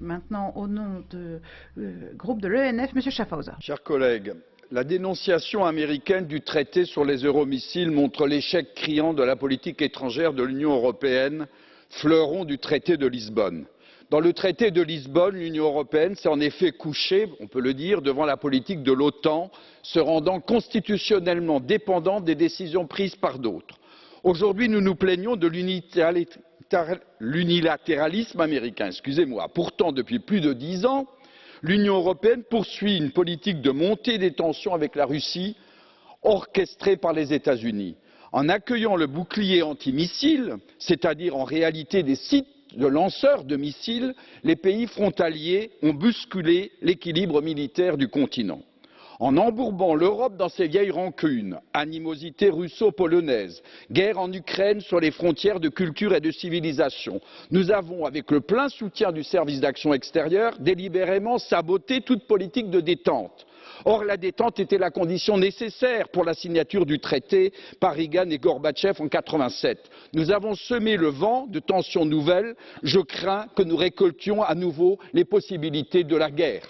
Maintenant, au nom du groupe de l'ENF, M. Schaffhauser. Chers collègues, la dénonciation américaine du traité sur les euromissiles montre l'échec criant de la politique étrangère de l'Union européenne, fleuron du traité de Lisbonne. Dans le traité de Lisbonne, l'Union européenne s'est en effet couchée, on peut le dire, devant la politique de l'OTAN, se rendant constitutionnellement dépendante des décisions prises par d'autres. Aujourd'hui, nous nous plaignons de l'unilatéralisme américain. Pourtant, depuis plus de 10 ans, l'Union européenne poursuit une politique de montée des tensions avec la Russie, orchestrée par les États-Unis. En accueillant le bouclier antimissile, c'est-à-dire en réalité des sites de lanceurs de missiles, les pays frontaliers ont bousculé l'équilibre militaire du continent. En embourbant l'Europe dans ses vieilles rancunes, animosité russo-polonaise, guerre en Ukraine sur les frontières de culture et de civilisation, nous avons, avec le plein soutien du service d'action extérieure, délibérément saboté toute politique de détente. Or, la détente était la condition nécessaire pour la signature du traité par Reagan et Gorbatchev en 1987. Nous avons semé le vent de tensions nouvelles. Je crains que nous récoltions à nouveau les possibilités de la guerre.